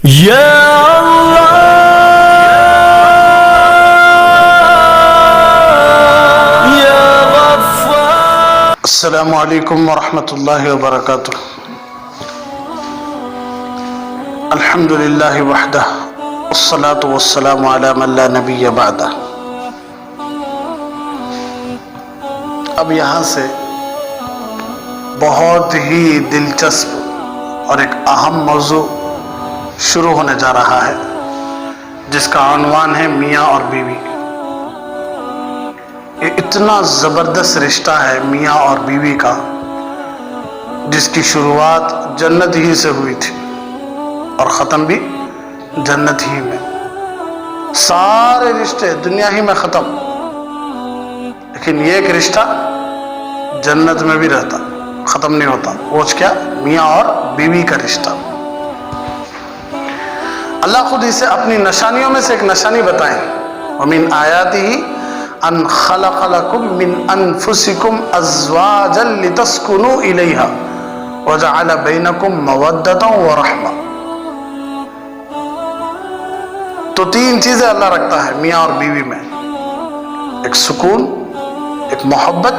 یا اللہ یا غفار۔ السلام علیکم ورحمۃ اللہ وبرکاتہ۔ الحمد للہ وحدہ والصلاة والسلام علی من لا نبی بعدہ۔ اب یہاں سے بہت ہی دلچسپ اور ایک اہم موضوع شروع ہونے جا رہا ہے، جس کا عنوان ہے میاں اور بیوی۔ یہ اتنا زبردست رشتہ ہے میاں اور بیوی کا، جس کی شروعات جنت ہی سے ہوئی تھی اور ختم بھی جنت ہی میں۔ سارے رشتے دنیا ہی میں ختم، لیکن یہ ایک رشتہ جنت میں بھی رہتا، ختم نہیں ہوتا۔ وہ کیا؟ میاں اور بیوی کا رشتہ۔ اللہ خود اسے اپنی نشانیوں میں سے ایک نشانی بتائیں، وَمِنْ آيَاتِهِ أَنْ خَلَقَ لَكُم مِّنْ أَنفُسِكُمْ أَزْوَاجًا لِتَسْكُنُوا إِلَيْهَا وَجَعَلَ بَيْنَكُم مَّوَدَّةً وَرَحْمَةً۔ تو تین چیزیں اللہ رکھتا ہے میاں اور بیوی میں، ایک سکون، ایک محبت،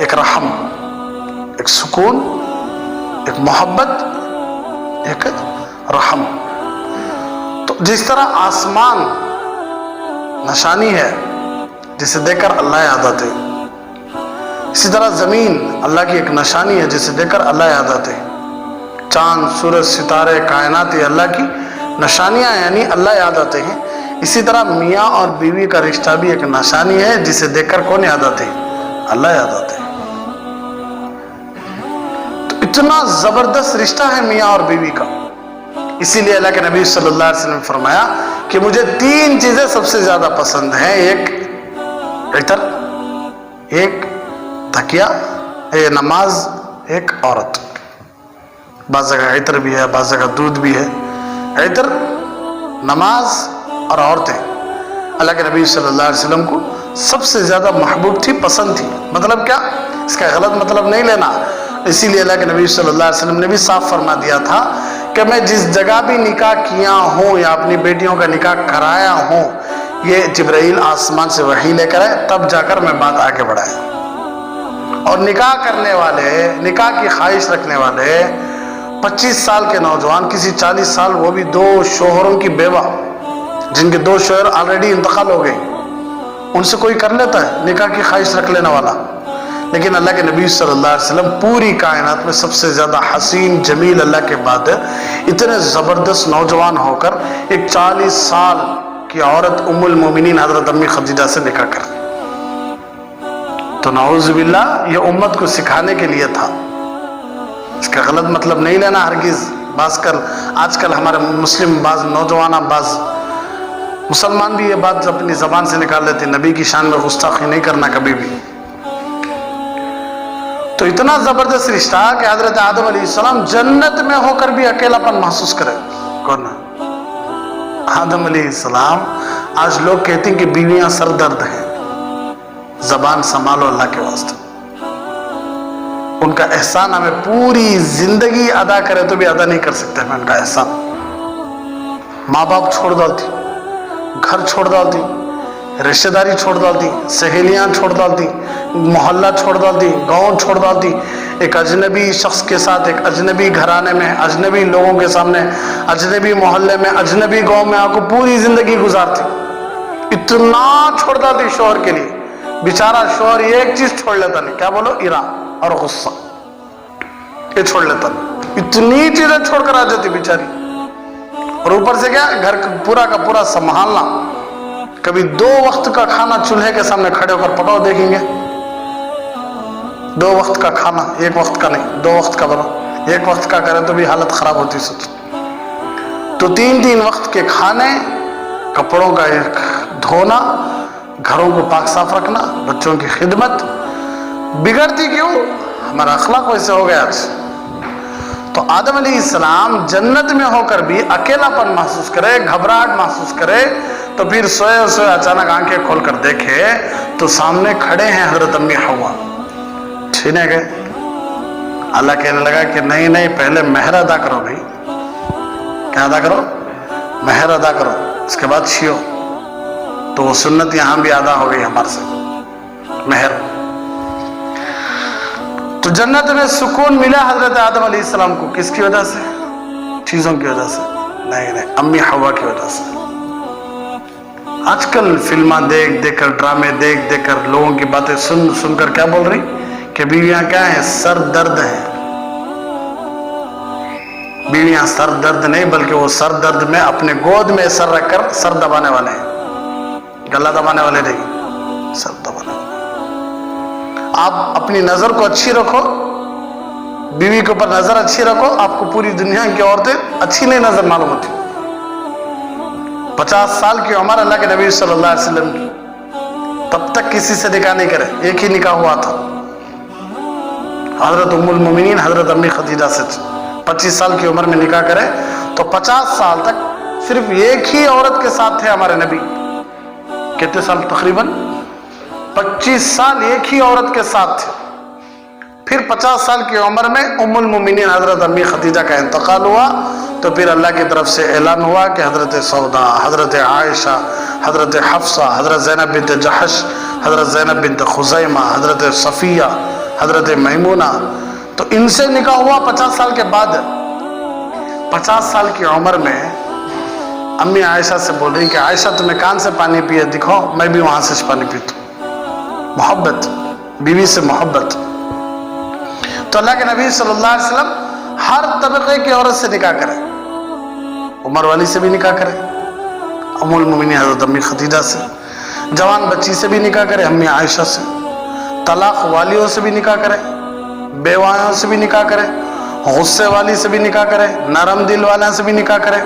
ایک رحم۔ ایک سکون، ایک محبت، ایک رحم۔ تو جس طرح آسمان نشانی ہے جسے دیکھ کر اللہ یاد آتے، اسی طرح زمین اللہ کی ایک نشانی ہے جسے دیکھ کر اللہ یاد آتے۔ چاند، سورج، ستارے، کائنات یہ اللہ کی نشانیاں یعنی اللہ یاد آتے ہیں۔ اسی طرح میاں اور بیوی کا رشتہ بھی ایک نشانی ہے جسے دیکھ کر کون یاد آتے؟ اللہ یاد آتے۔ تو اتنا زبردست رشتہ ہے میاں اور بیوی کا، اسی لیے اللہ کے نبی صلی اللہ علیہ وسلم نے فرمایا کہ مجھے تین چیزیں سب سے زیادہ پسند ہیں، ایک عطر، ایک تکیہ، ایک نماز، ایک عورت۔ بعض جگہ عطر بھی ہے، بعض جگہ دودھ بھی ہے۔ عطر، نماز اور عورتیں اللہ کے نبی صلی اللہ علیہ وسلم کو سب سے زیادہ محبوب تھی، پسند تھی۔ مطلب کیا؟ اس کا غلط مطلب نہیں لینا۔ اسی لیے اللہ کے نبی صلی اللہ علیہ وسلم نے بھی صاف فرما دیا تھا کہ میں جس جگہ بھی نکاح کیا ہوں یا اپنی بیٹیوں کا نکاح کرایا ہوں، یہ جبرائیل آسمان سے وحی لے کر آئے، تب جا کر میں بات آگے بڑھایا۔ اور نکاح کرنے والے، نکاح کی خواہش رکھنے والے 25 سال کے نوجوان، کسی 40 سال، وہ بھی 2 شوہروں کی بیوہ جن کے 2 شوہر آلریڈی انتقال ہو گئے، ان سے کوئی کر لیتا ہے نکاح کی خواہش رکھ لینے والا؟ لیکن اللہ کے نبی صلی اللہ علیہ وسلم پوری کائنات میں سب سے زیادہ حسین جمیل اللہ کے بعد اتنے زبردست نوجوان ہو کر ایک 40 سال کی عورت ام المومنین حضرت امی خدیجہ سے نکاح کر۔ تو نعوذ باللہ یہ امت کو سکھانے کے لیے تھا، اس کا غلط مطلب نہیں لینا ہرگز۔ آج کل ہمارے مسلم بعض نوجوان، بعض مسلمان بھی یہ بات اپنی زبان سے نکال لیتے، نبی کی شان میں گستاخی نہیں کرنا کبھی بھی۔ تو اتنا زبردست رشتہ کہ حضرت آدم علیہ السلام جنت میں ہو کر بھی اکیلا پن محسوس کرے۔ کون؟ آدم علیہ السلام۔ آج لوگ کہتے ہیں کہ بیویاں سر درد ہیں، زبان سنبھالو اللہ کے واسطے۔ ان کا احسان ہمیں پوری زندگی ادا کرے تو بھی ادا نہیں کر سکتے ہمیں ان کا احسان۔ ماں باپ چھوڑ ڈالتی، گھر چھوڑ ڈالتی، رشتہ داری چھوڑ ڈالتی، سہیلیاں چھوڑ ڈالتی، محلہ چھوڑ ڈالتی، گاؤں چھوڑ ڈالتی، ایک اجنبی شخص کے ساتھ، ایک اجنبی گھرانے میں، اجنبی لوگوں کے سامنے، اجنبی محلے میں، اجنبی گاؤں میں آ کو پوری زندگی گزارتی۔ اتنا چھوڑ ڈالتی شوہر کے لیے، بیچارہ شوہر ایک چیز چھوڑ لیتا نہیں، کیا بولو؟ ایران اور غصہ، یہ چھوڑ لیتا نہیں۔ اتنی چیزیں چھوڑ کر آ جاتی بیچاری، اور اوپر سے کیا؟ گھر پورا کا پورا سنبھالنا۔ کبھی 2 وقت کا کھانا چولہے کے سامنے کھڑے ہو کر پکاؤ دیکھیں گے؟ 2 وقت کا کھانا، 1 وقت کا نہیں، 2 وقت کا بناؤ۔ 1 وقت کا کرے تو بھی حالت خراب ہوتی سچ۔ تو 3 وقت کے کھانے، کپڑوں کا دھونا، گھروں کو پاک صاف رکھنا، بچوں کی خدمت۔ بگڑتی کیوں؟ ہمارا اخلاق ویسے ہو گیا آج۔ تو آدم علیہ السلام جنت میں ہو کر بھی اکیلا پن محسوس کرے، گھبراہٹ محسوس کرے، تو پھر سوئے سوئے اچانک آنکھیں کھول کر دیکھے تو سامنے کھڑے ہیں حضرت امی حوا، چھینے گئے۔ اللہ کہنے لگا کہ نہیں نہیں، پہلے مہر ادا کرو بھائی۔ کیا ادا کرو؟ महर अदा करो, उसके बाद छियो। तो वो सुन्नत यहाँ भी अदा हो गई हमारे से, महर। तो जन्नत में सुकून मिला हजरत आदम अलैहिस्सलाम को, किसकी वजह से? चीजों की वजह से नहीं, अम्मी हवा की वजह से। आजकल फिल्मा देख देख कर, ड्रामे देख देख कर, लोगों की बातें सुन सुनकर क्या बोल रही कि बीवियां क्या है, सर दर्द है। बीवियां सर दर्द नहीं, बल्कि वो सर दर्द में अपने गोद में सर रखकर सर दबाने वाले हैं, गला दबाने वाले नहीं, सर दबाने वाले। आप अपनी नजर को अच्छी रखो, बीवी के ऊपर नजर अच्छी रखो, आपको पूरी दुनिया की औरतें अच्छी नहीं नजर मालूम होती। 50 साल की उम्र अल्लाह के नबी सल्लल्लाहु अलैहि वसल्लम की, तब तक किसी से निकाह नहीं करे, एक ही निकाह हुआ था हजरत उम्मुल मोमिनीन हजरत अम्मी खदीजा से। 25 साल की उम्र में निकाह करे तो 50 साल तक सिर्फ एक ही औरत के साथ थे हमारे नबी। कितने साल? तकरीबन 25 साल एक ही औरत के साथ थे। फिर 50 साल की उम्र में उम्मुल मोमिनीन हजरत अम्मी खदीजा का इंतकाल हुआ, तो फिर अल्लाह की तरफ से ऐलान हुआ कि हजरत सौदा, हजरत आयशा, हजरत हफ्सा, हजरत ज़ैनब बिन्त जहश, हजरत ज़ैनब बिन्त खुज़ैमा, हजरत सफ़िया, हजरत मैमूना, तो इनसे निकाह हुआ 50 साल के बाद। 50 साल की उम्र में अम्मी आयशा से बोल रही कि आयशा तुम्हें कान से पानी पिए दिखाओ, मैं भी वहां से पानी पीता हूं। मोहब्बत, बीवी से मोहब्बत। तो अल्लाह के नबी सल्लल्लाहु अलैहि वसल्लम हर तबके की औरत से निकाह करे, उम्र वाली से भी निकाह करे, उम्मुल मोमिनीन हजरत अम्मी खदीजा से, जवान बच्ची से भी निकाह करे अम्मी आयशा से, तलाक वालियों से भी निकाह करे, बेवायों से भी निकाह करे, गुस्से वाली से भी निकाह करे, नरम दिल वाला से भी निकाह करे,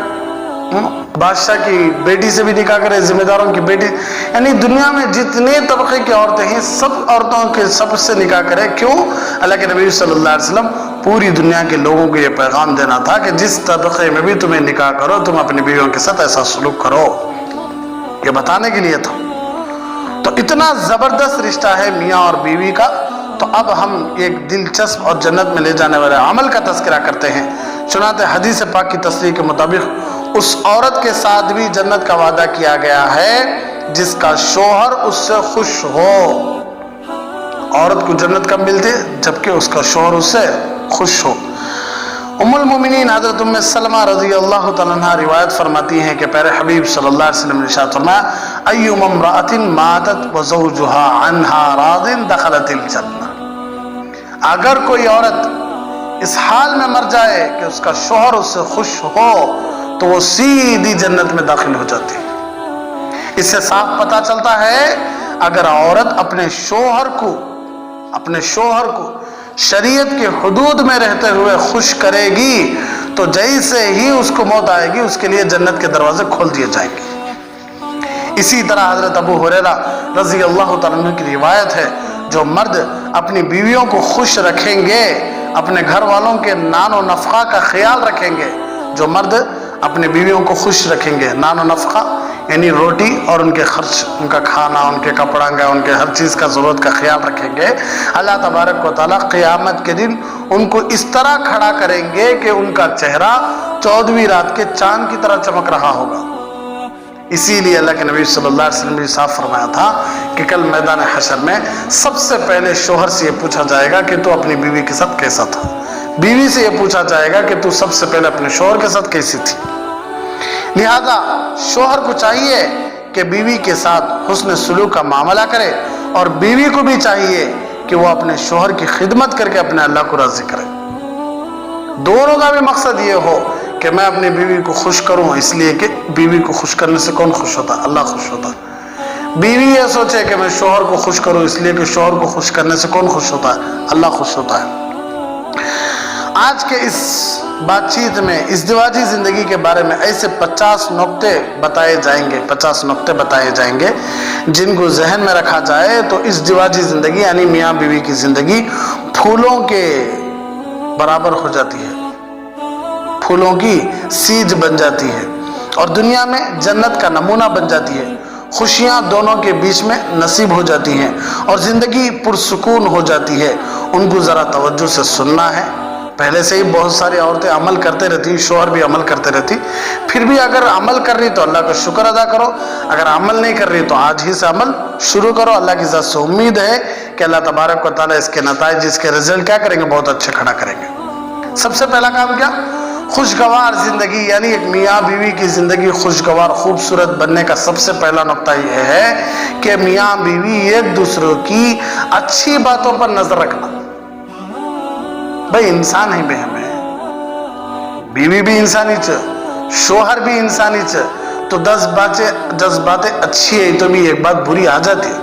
बादशाह की बेटी से भी निकाह करे, जिम्मेदारों की बेटी, यानी दुनिया में जितने तबके की औरतें हैं सब औरतों के सबसे निकाह करे। क्यों? अल्लाह के नबी सल्लल्लाहु अलैहि वसल्लम पूरी दुनिया के लोगों को ये पैगाम देना था कि जिस तबके में भी तुम्हें निकाह करो, तुम अपनी बीवियों के साथ ऐसा सलूक करो, ये बताने के लिए था। तो इतना जबरदस्त रिश्ता है मियाँ और बीवी का। तो अब हम एक दिलचस्प और जन्नत में ले जाने वाले अमल का तस्करा करते हैं। चुनांचे हदीस पाक की तस्रीह के मुताबिक उस औरत के साथ भी जन्नत का वादा किया गया है जिसका शोहर उससे खुश हो। औरत को जन्नत कब मिलती? जबकि उसका शोहर उससे खुश हो। उम्मुल मोमिनीन हजरत उम्मे सलमा रज़ी अल्लाह तआला अन्हा रिवायत फरमाती हैं कि प्यारे हबीब सल्लल्लाहु अलैहि वसल्लम ने इरशाद फरमाया, अय्युम इम्राअतिन मातत व ज़ौजुहा अन्हा राज़िन दखलतिल जन्नह। अगर कोई औरत इस हाल में मर जाए कि उसका शोहर उससे खुश हो तो वो सीधी जन्नत में दाखिल हो जाती है। इससे साफ पता चलता है अगर औरत अपने शोहर को शरीयत के हुदूद में रहते हुए खुश करेगी तो जैसे ही उसको मौत आएगी उसके लिए जन्नत के दरवाजे खोल दिए जाएंगे। इसी तरह हजरत अबू हुरैरा रज़ी अल्लाह तआला अन्हु की रिवायत है, जो मर्द अपनी बीवियों को खुश रखेंगे, अपने घर वालों के नानो नफ़क़ा का ख्याल रखेंगे, जो मर्द अपने बीवियों को खुश रखेंगे, नानो नफ़क़ा यानी रोटी और उनके खर्च, उनका खाना, उनके कपड़ा, उनके हर चीज़ का ज़रूरत का ख्याल रखेंगे, अल्लाह तबारक व तआला क़यामत के दिन उनको इस तरह खड़ा करेंगे कि उनका चेहरा 14वीं रात के चांद की तरह चमक रहा होगा। इसीलिए अल्लाह के नबी सल्लल्लाहु अलैहि वसल्लम ने साफ फरमाया था कि कल मैदान हशर में सबसे पहले शोहर से ये पूछा जाएगा कि तू अपनी बीवी के साथ कैसा था, बीवी से ये पूछा जाएगा कि तू सबसे पहले अपने शोहर के साथ कैसी थी। लिहाजा शोहर को चाहिए कि बीवी के साथ हुस्न सुलूक का मामला करे और बीवी को भी चाहिए कि वो अपने शोहर की खिदमत करके अपने अल्लाह को राज़ी करे। दोनों का भी मकसद ये हो कि मैं अपनी बीवी को खुश करूं, इसलिए कि बीवी को खुश करने से कौन खुश होता? अल्लाह खुश होता। बीवी ये सोचे कि मैं शोहर को खुश करूं, इसलिए कि शोहर को खुश करने से कौन खुश होता है? अल्लाह खुश होता है। आज के इस बातचीत में इज़्दिवाजी ज़िंदगी के बारे में ऐसे 50 नुक्ते बताए जाएंगे जिनको जहन में रखा जाए तो इज़्दिवाजी ज़िंदगी यानी मियाँ बीवी की ज़िंदगी फूलों के बराबर हो जाती है, फूलों की सीज बन जाती है और दुनिया में जन्नत का नमूना बन जाती है। खुशियाँ दोनों के बीच में नसीब हो जाती हैं और ज़िंदगी पुरसुकून हो जाती है। उनको ज़रा तवज्जो से सुनना है, पहले से ही बहुत सारी औरतें अमल करते रहती, शोहर भी अमल करते रहती, फिर भी अगर अमल कर रही तो अल्लाह का शुक्र अदा करो, अगर अमल नहीं कर रही तो आज ही से अमल शुरू करो। अल्लाह की ज़ात से उम्मीद है कि अल्लाह तबारक व तआला इसके नताइज, इसके रिजल्ट क्या करेंगे, बहुत अच्छे खड़ा करेंगे। सबसे पहला काम क्या, खुशगवार जिंदगी, यानी एक मियाँ बीवी की जिंदगी खुशगवार खूबसूरत बनने का सबसे पहला नुक्ता यह है कि मियाँ बीवी एक दूसरे की अच्छी बातों पर नजर रखना। भाई इंसान है, हमें बीवी भी इंसानी च, शोहर भी इंसानी च, तो 10 बातें अच्छी है तो भी एक बात बुरी आ जाती है।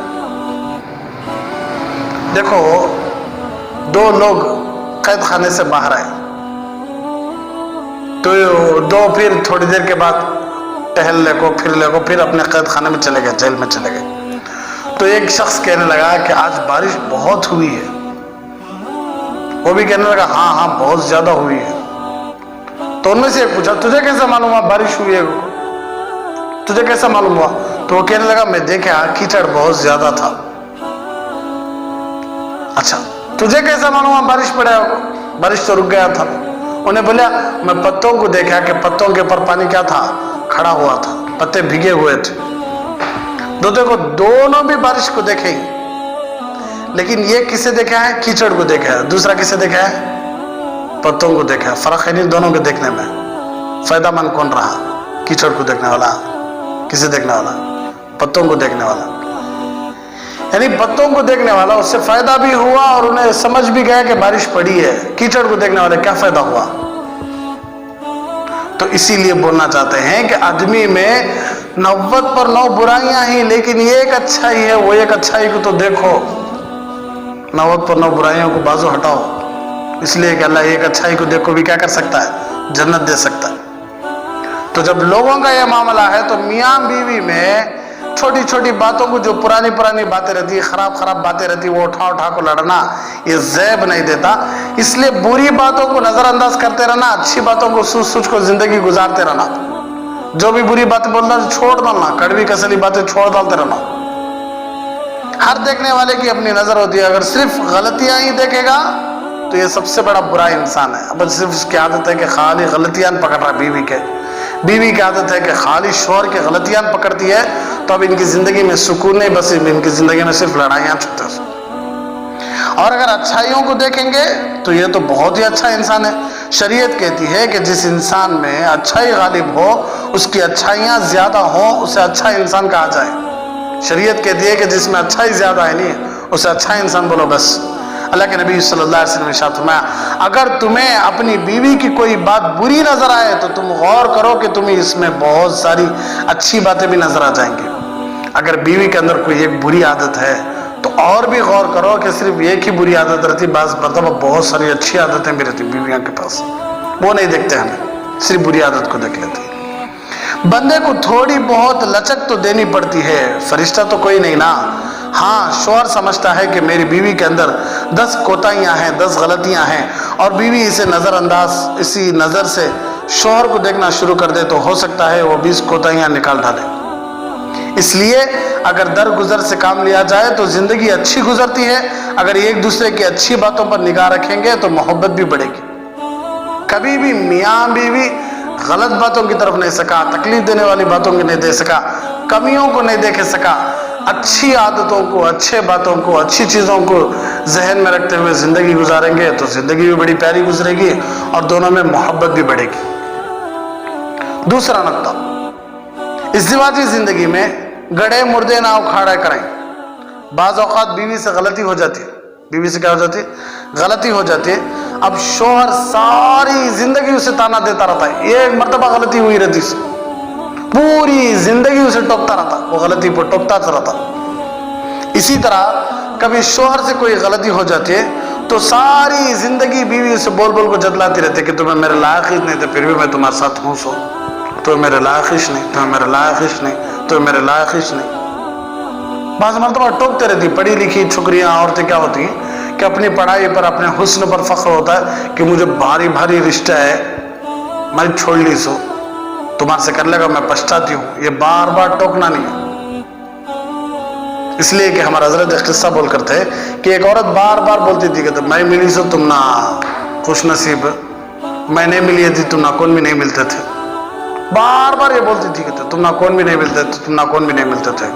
देखो, 2 लोग कैद खाने से बाहर आए तो 2 फिर थोड़ी देर के बाद टहलने को फिर अपने कैद खाने में चले गए, जेल में चले गए। तो एक शख्स कहने लगा कि आज बारिश बहुत हुई है, वो भी कहने लगा हाँ हाँ बहुत ज्यादा हुई है। तो उनमें से एक पूछा, तुझे कैसा मालूम हुआ बारिश हुई है, तुझे कैसा मालूम हुआ? तो वो कहने लगा मैं देखा कीचड़ बहुत ज्यादा था। अच्छा, तुझे कैसा मालूम हुआ बारिश पड़ा, बारिश तो रुक गया था? उन्हें बोला मैं पत्तों को देखा कि पत्तों के ऊपर पानी क्या था, खड़ा हुआ था, पत्ते भीगे हुए थे। देखो, दोनों भी बारिश को देखे, लेकिन ये किसे देखा है, कीचड़ को देखा है, दूसरा किसे देखा है, पत्तों को देखा है। फर्क है नहीं दोनों के देखने में। फायदामंद कौन रहा, कीचड़ को देखने वाला, किसे देखने वाला, पत्तों को देखने वाला। यानी पत्तों को देखने वाला, उससे फायदा भी हुआ और उन्हें समझ भी गया कि बारिश पड़ी है। कीचड़ को देखने वाले क्या फायदा हुआ? तो इसीलिए बोलना चाहते हैं कि आदमी में 90 पर 9 बुराइयां ही, लेकिन ये एक अच्छाई है, वो एक अच्छाई को तो देखो। 90 पर 9 बुराइयों को बाजू हटाओ, इसलिए कि अल्लाह एक अच्छाई को देखो भी क्या कर सकता है, जन्नत दे सकता है। तो जब लोगों का यह मामला है तो मियाँ बीवी में छोटी छोटी बातों को, जो पुरानी बातें रहती है, खराब बातें रहती है, वो उठा को लड़ना ये ज़ैब नहीं देता। इसलिए बुरी बातों को नजरअंदाज करते रहना, अच्छी बातों को सूझ को जिंदगी गुजारते रहना। जो भी बुरी बातें बोलना छोड़ डालना, कड़वी कसली बातें छोड़ डालते रहना। हर देखने वाले की अपनी नजर होती है, अगर सिर्फ गलतियां ही देखेगा तो ये सबसे बड़ा बुरा इंसान है। अब सिर्फ इसकी आदत है कि खाली गलतियां पकड़ रहा है, बीवी की आदत है कि खाली शोहर की गलतियां पकड़ती है, तो अब इनकी जिंदगी में सुकून नहीं, बस इनकी जिंदगी में सिर्फ लड़ाइयां छूटते हैं। और अगर अच्छाइयों को देखेंगे तो ये तो बहुत ही अच्छा इंसान है। शरीयत कहती है कि जिस इंसान में अच्छाई गालिब हो, उसकी अच्छाइयां ज्यादा हो, उसे अच्छा इंसान कहा जाए। शरीयत कहती है कि जिसमें अच्छाई ज्यादा है नहीं, उसे अच्छा इंसान बोलो बस। अल्लाह के नबी सल्लल्लाहु अलैहि वसल्लम ने इरशाद फरमाया, अगर तुम्हें अपनी बीवी की कोई बात बुरी नजर आए तो तुम गौर करो कि तुम्हें इसमें बहुत सारी अच्छी बातें भी नजर आ जाएंगी। अगर बीवी के अंदर कोई एक बुरी आदत है तो और भी गौर करो कि सिर्फ एक ही बुरी आदत रहती, बाज़ मरतबा बहुत सारी अच्छी आदतें भी रहती बीवियों के पास, वो नहीं देखते हमें, सिर्फ बुरी आदत को देख लेते हैं। बंदे को थोड़ी बहुत लचक तो देनी पड़ती है, फरिश्ता तो कोई नहीं ना। हाँ, शौहर समझता है कि मेरी बीवी के अंदर 10 कोताहियां हैं, 10 गलतियां हैं, और बीवी इसे नजरअंदाज, इसी नजर से शौहर को देखना शुरू कर दे तो हो सकता है वो 20 कोताहियां निकाल डाले। इसलिए अगर दरगुजर से काम लिया जाए तो जिंदगी अच्छी गुजरती है। अगर एक दूसरे की अच्छी बातों पर निगाह रखेंगे तो मोहब्बत भी बढ़ेगी। कभी भी मियाँ बीवी गलत बातों की तरफ नहीं सका, तकलीफ देने वाली बातों की नहीं दे सका, कमियों को नहीं देख सका, अच्छी आदतों को, अच्छे बातों को, अच्छी चीज़ों को जहन में रखते हुए ज़िंदगी गुजारेंगे तो ज़िंदगी भी बड़ी प्यारी गुजरेगी और दोनों में मोहब्बत भी बढ़ेगी। दूसरा नुक्ता, इज़्दिवाजी ज़िंदगी में गड़े मुर्दे ना उखाड़ा करें। बाज़ औक़ात बीवी से गलती हो जाती है, बीवी से क्या हो जाती है, गलती हो जाती है। अब शौहर सारी ज़िंदगी उसे ताना देता रहता है, एक मरतबा गलती हुई रहती है, पूरी जिंदगी उसे टोकता रहता, वो गलती पर टोकता रहता। इसी तरह कभी शौहर से कोई गलती हो जाती है तो सारी जिंदगी बीवी उसे बोल बोल को जतलाती रहती है कि तुम्हें मेरे लायक ही नहीं थे, फिर भी मैं तुम्हारे साथ हूँ, सो तुम्हें मेरे लायक ही नहीं, तुम्हें मेरे लायक ही नहीं, तुम्हें मेरे लायक ही नहीं। बाज़ मरतबा टोकते रहती। पढ़ी लिखी छोकरियाँ, औरतें क्या होती हैं कि अपनी पढ़ाई पर, अपने हुस्न पर फख्र होता है कि मुझे भारी भारी रिश्ता है, मैं छोड़ ली, सो तुम्हारे से कर लेगा, मैं पछताती हूँ। ये बार बार टोकना नहीं है। इसलिए कि हमारा हजरत एक किस्सा बोल करते हैं कि एक औरत बार बार बोलती थी कि तो मैं मिली सो तुम ना खुश नसीब मैं नहीं मिली थी, तुम ना कौन भी नहीं मिलते थे। बार बार ये बोलती थी कि तुम ना कौन भी नहीं मिलते थे, तुम ना कौन भी नहीं मिलते थे।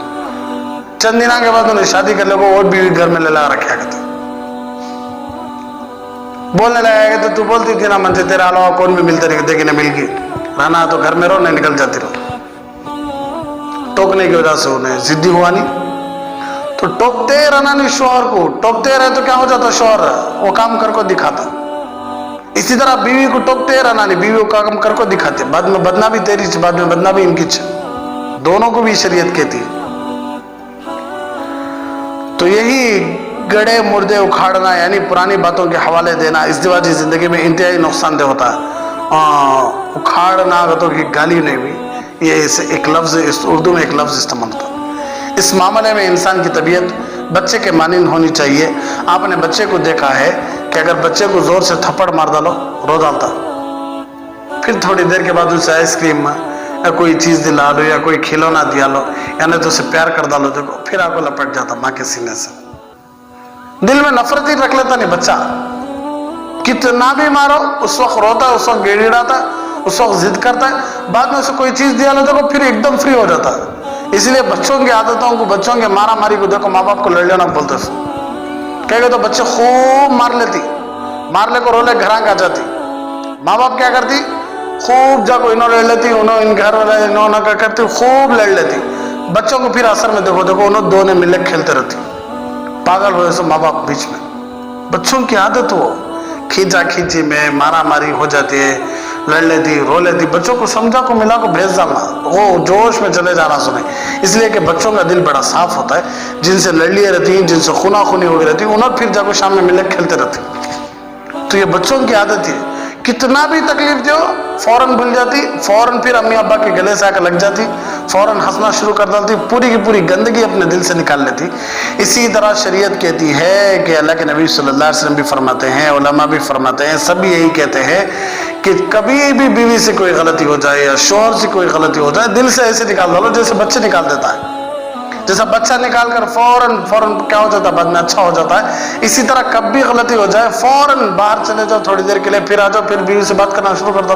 चंद दिनों के बाद उन्हें शादी कर लोगों और बीवी घर में ले ला रखा करते, बोलने लगा कि तू बोलती थी ना मन से तेरा अलावा कौन भी मिलता नहीं, देखी ना मिल गई, रहना तो घर में रहो, नहीं निकल जाती रहो। टोकने की वजह से उन्हें जिद्दी हुआ नहीं, तो टोकते रहना नहीं शौहर को, टोकते रहे तो क्या हो जाता, शौहर वो काम कर को दिखाता। इसी तरह बीवी को टोकते रहना नहीं, बीवी को काम कर को दिखाते, बाद में बदनामी तेरी, बाद में बदनामी इनकी, दोनों को भी शरीयत कहती है। तो यही गड़े मुर्दे उखाड़ना यानी पुरानी बातों के हवाले देना इज़्दिवाजी जिंदगी में इंतहाई नुकसानदेह होता है। उखाड़ना तो कि गाली नहीं भी, ये इसे एक लफ्ज़, इस उर्दू में एक लफ्ज़ इस्तेमाल होता है। इस मामले में इंसान की तबीयत बच्चे के मानिंद होनी चाहिए। आपने बच्चे को देखा है कि अगर बच्चे को ज़ोर से थप्पड़ मार डालो रो डालता, फिर थोड़ी देर के बाद उसे आइसक्रीम या कोई चीज़ दिला लो या कोई खिलौना दिया लो या नहीं तो उसे प्यार कर डालो, देखो फिर आपको लपट जाता माँ के सीने से, दिल में नफरत ही रख लेता नहीं बच्चा। कितना भी मारो उस वक्त रोता है, उस वक्त गिड़गिड़ाता है, उस वक्त जिद करता है, बाद में उसे कोई चीज़ दिया लो देखो फिर एकदम फ्री हो जाता है। इसलिए बच्चों की आदतों को, बच्चों के मारा मारी को देखो, माँ बाप को लड़ लेना बोलते कहेगा तो बच्चे खूब मार लेती, मारने को रोले घर आ जाती, माँ बाप क्या करती, खूब जाको इन्हों लड़ लेती, उन्होंने इन घर वाले इन्होंने क्या करती, खूब लड़ लेती। बच्चों को फिर असर में देखो देखो उन्होंने दोनों मिलके खेलते रहती, पागल हो सब माँ बाप बीच में। बच्चों की आदत हो खींचा खींची में मारा मारी हो जाती है, लड़ लेती, रो लेती। बच्चों को समझा को मिला को भेज डालना, वो जोश में चले जाना सुने, इसलिए कि बच्चों का दिल बड़ा साफ होता है। जिनसे लड़ लिए रहती हैं, जिनसे खूना खूनी हो गई रहती है, उन्होंने फिर जाकर शाम में मिलकर खेलते रहती। तो ये बच्चों की आदत है, कितना भी तकलीफ दो फौरन भूल जाती, फौरन फिर अम्मी अब्बा के गले से आकर लग जाती, फौरन हंसना शुरू कर देती, पूरी की पूरी गंदगी अपने दिल से निकाल लेती। इसी तरह शरीयत कहती है कि अल्लाह के नबी सल्लल्लाहु अलैहि वसल्लम भी फरमाते हैं, उलमा भी फरमाते हैं, सभी यही कहते हैं कि कभी भी बीवी से कोई गलती हो जाए या शौहर से कोई गलती हो जाए, दिल से ऐसे निकाल डालो जैसे बच्चे निकाल देता है। जैसा बच्चा निकाल कर फौरन फौरन क्या हो जाता है, बाद में अच्छा हो जाता है। इसी तरह कब भी गलती हो जाए फौरन बाहर चले जाओ थोड़ी देर के लिए, फिर आ जाओ, फिर बीवी से बात करना शुरू कर दो।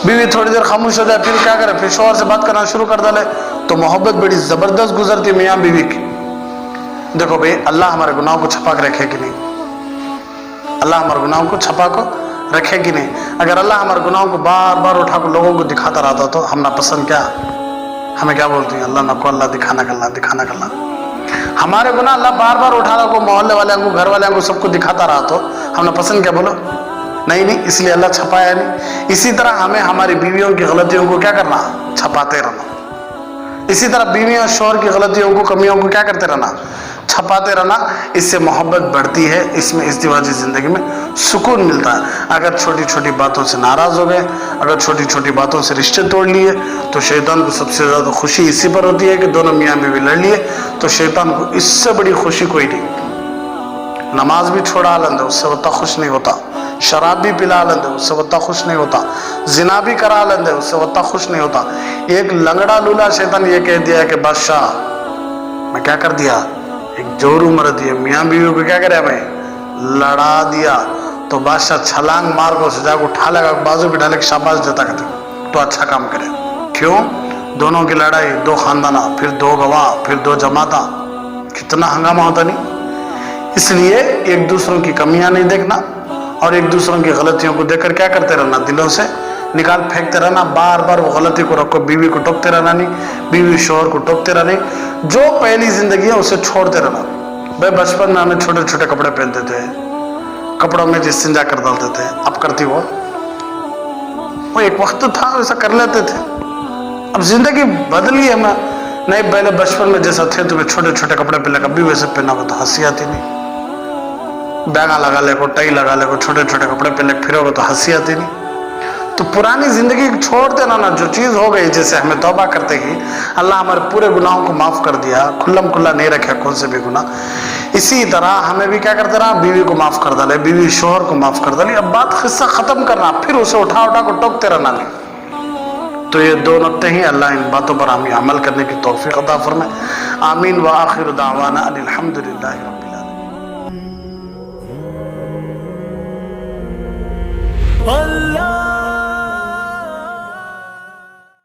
बीवी थोड़ी देर खामोश हो जाए, फिर क्या करे, फिर शौहर से बात करना शुरू कर डाले, तो मोहब्बत बड़ी जबरदस्त गुजरती मियाँ बीवी की। देखो भाई, अल्लाह हमारे गुनाहों को छपा के रखे कि नहीं, अल्लाह हमारे गुनाहों को छपा को रखे कि नहीं। अगर अल्लाह हमारे गुनाहों को बार बार उठा कर लोगों को दिखाता रहता तो हम ना पसंद क्या, हमें क्या बोलती हैं, अल्लाह नको, अल्लाह दिखाना करना, दिखाना करना। हमारे गुनाह अल्लाह बार बार उठा रहा को, मोहल्ले वाले को, घर वाले को, सबको दिखाता रहा तो हमने पसंद क्या बोलो, नहीं नहीं, इसलिए अल्लाह छपाया नहीं। इसी तरह हमें हमारी बीवियों की गलतियों को क्या करना, छपाते रहना। इसी तरह बीवियों शौहर की गलतियों को, कमियों को क्या करते रहना, छपाते रहना। इससे मोहब्बत बढ़ती है, इसमें इज़्दिवाजी ज़िंदगी में सुकून मिलता है। अगर छोटी छोटी बातों से नाराज़ हो गए, अगर छोटी छोटी बातों से रिश्ते तोड़ लिए, तो शैतान को सबसे ज़्यादा खुशी इसी पर होती है कि दोनों मियाँ बीवी लड़ लिए, तो शैतान को इससे बड़ी खुशी कोई नहीं। नमाज भी छोड़ा लेंदे, उससे उतना खुश नहीं होता। शराब भी पिला लेंदे, उससे उतना खुश नहीं होता। जिना भी करा लेंदे, उससे उतना खुश नहीं होता। एक लंगड़ा लूला शैतान ये कह दिया कि बादशाह मैं क्या कर दिया, एक जोरू मर दिया, मियाँ बीवी को क्या करे भाई, लड़ा दिया। तो बादशाह छलांग मार को सजा को उठा लेगा, बाजू बिठा लेकर शाबाश देता कहते तो अच्छा काम करे। क्यों, दोनों की लड़ाई, दो खानदाना, फिर दो गवाह, फिर दो जमाता, कितना हंगामा होता नहीं। इसलिए एक दूसरों की कमियां नहीं देखना और एक दूसरों की गलतियों को देखकर क्या करते रहना, दिलों से निकाल फेंकते रहना। बार बार वो गलती को रखो, बीवी को टोकते रहना नहीं, बीवी शौहर को टोकते रहना नहीं। जो पहली जिंदगी है उसे छोड़ते रहना। भाई बचपन में हमें छोटे छोटे कपड़े पहनते थे, कपड़ों में इस्तिंजा कर डालते थे, अब करती वो एक वक्त था वैसा कर लेते थे। अब जिंदगी बदली है, मैं नहीं, पहले बचपन में जैसा थे तुम्हें छोटे छोटे कपड़े पहले कभी वैसे पहना हो तो हंसी आती नहीं। बैगा लगा ले को, टाई लगा ले को, छोटे छोटे कपड़े पहले फिरोगे तो हंसी आती नहीं। तो पुरानी जिंदगी छोड़ देना ना, जो चीज़ हो गई, जैसे हमें तौबा करते ही अल्लाह हमारे पूरे गुनाहों को माफ़ कर दिया, खुल्लम खुल्ला नहीं रखे कौन से भी गुनाह। इसी तरह हमें भी क्या करते रहा, बीवी को माफ़ कर डाले, बीवी शौहर को माफ़ कर डाली। अब बात किस्सा ख़त्म करना, फिर उसे उठा उठा को टोकते रहना नहीं। तो ये दो नुक्ते ही, अल्लाह इन बातों पर हमें अमल करने की तौफीक अता फरमाए। आमीन व आखिर दावाना अनिल हम्दुलिल्लाहि रब्बिल